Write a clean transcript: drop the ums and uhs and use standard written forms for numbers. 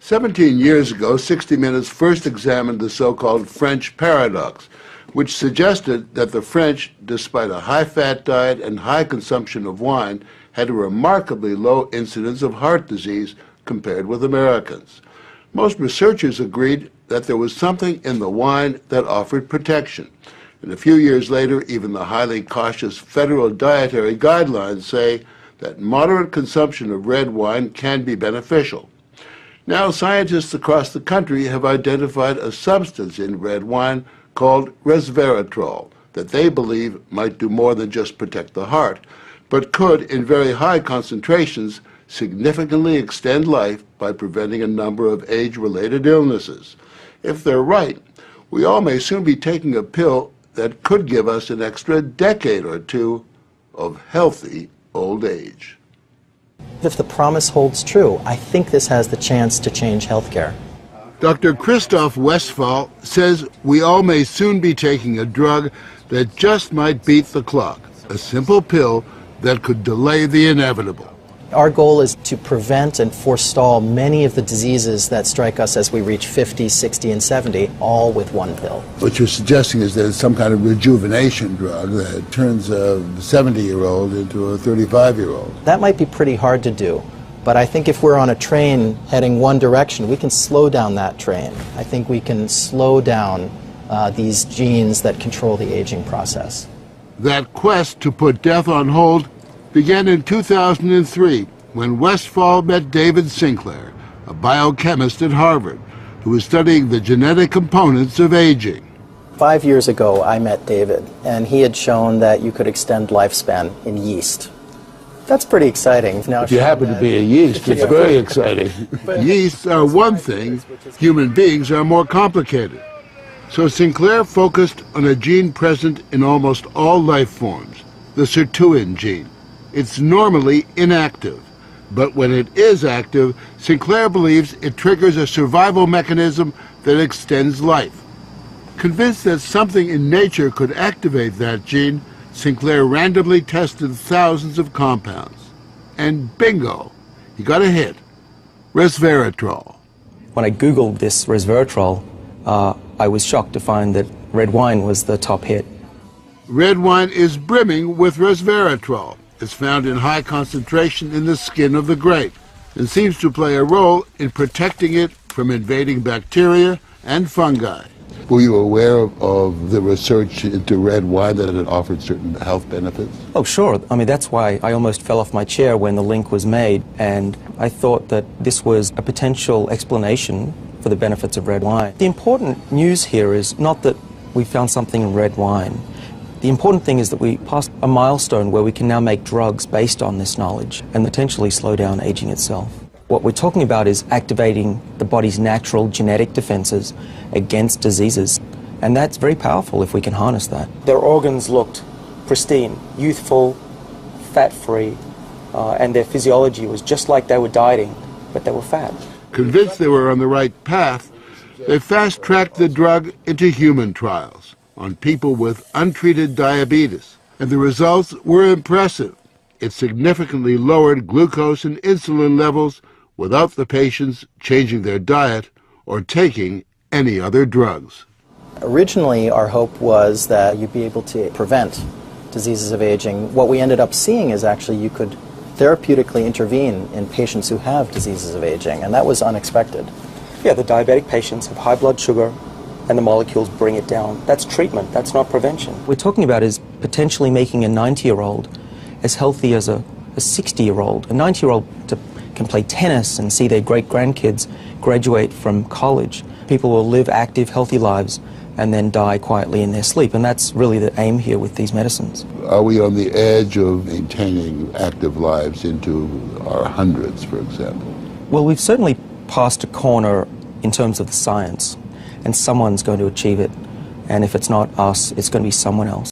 17 years ago, 60 Minutes first examined the so-called French paradox, which suggested that the French, despite a high-fat diet and high consumption of wine, had a remarkably low incidence of heart disease compared with Americans. Most researchers agreed that there was something in the wine that offered protection. And a few years later, even the highly cautious federal dietary guidelines say that moderate consumption of red wine can be beneficial. Now, scientists across the country have identified a substance in red wine called Resveratrol that they believe might do more than just protect the heart, but could, in very high concentrations, significantly extend life by preventing a number of age-related illnesses. If they're right, we all may soon be taking a pill that could give us an extra decade or two of healthy old age. If the promise holds true, I think this has the chance to change healthcare. Dr. Christoph Westphal says we all may soon be taking a drug that just might beat the clock, a simple pill that could delay the inevitable. Our goal is to prevent and forestall many of the diseases that strike us as we reach 50, 60, and 70, all with one pill. What you're suggesting is that it's some kind of rejuvenation drug that turns a 70-year-old into a 35-year-old. That might be pretty hard to do, but I think if we're on a train heading one direction, we can slow down that train. I think we can slow down these genes that control the aging process. That quest to put death on hold began in 2003 when Westphal met David Sinclair, a biochemist at Harvard, who was studying the genetic components of aging. 5 years ago, I met David, and he had shown that you could extend lifespan in yeast. That's pretty exciting. Now, if you happen to be a yeast, it's very exciting. Yeasts are one thing, human beings are more complicated. So Sinclair focused on a gene present in almost all life forms, the sirtuin gene. It's normally inactive, but when it is active, Sinclair believes it triggers a survival mechanism that extends life. Convinced that something in nature could activate that gene, Sinclair randomly tested thousands of compounds. And bingo, he got a hit, Resveratrol. When I Googled this Resveratrol, I was shocked to find that red wine was the top hit. Red wine is brimming with Resveratrol. It's found in high concentration in the skin of the grape and seems to play a role in protecting it from invading bacteria and fungi. Were you aware of the research into red wine that it offered certain health benefits? Oh, sure. I mean, that's why I almost fell off my chair when the link was made, and I thought that this was a potential explanation for the benefits of red wine. The important news here is not that we found something in red wine. The important thing is that we passed a milestone where we can now make drugs based on this knowledge and potentially slow down aging itself. What we're talking about is activating the body's natural genetic defenses against diseases, and that's very powerful if we can harness that. Their organs looked pristine, youthful, fat-free, and their physiology was just like they were dieting, but they were fat. Convinced they were on the right path, they fast-tracked the drug into human trials on people with untreated diabetes, and the results were impressive. It significantly lowered glucose and insulin levels without the patients changing their diet or taking any other drugs. Originally, our hope was that you'd be able to prevent diseases of aging. What we ended up seeing is actually you could therapeutically intervene in patients who have diseases of aging, and that was unexpected. Yeah, the diabetic patients have high blood sugar, and the molecules bring it down. That's treatment, that's not prevention. What we're talking about is potentially making a 90-year-old as healthy as a 60-year-old. A 90-year-old can play tennis and see their great-grandkids graduate from college. People will live active, healthy lives and then die quietly in their sleep, and that's really the aim here with these medicines. Are we on the edge of maintaining active lives into our hundreds, for example? Well, we've certainly passed a corner in terms of the science, and someone's going to achieve it. And if it's not us, it's going to be someone else.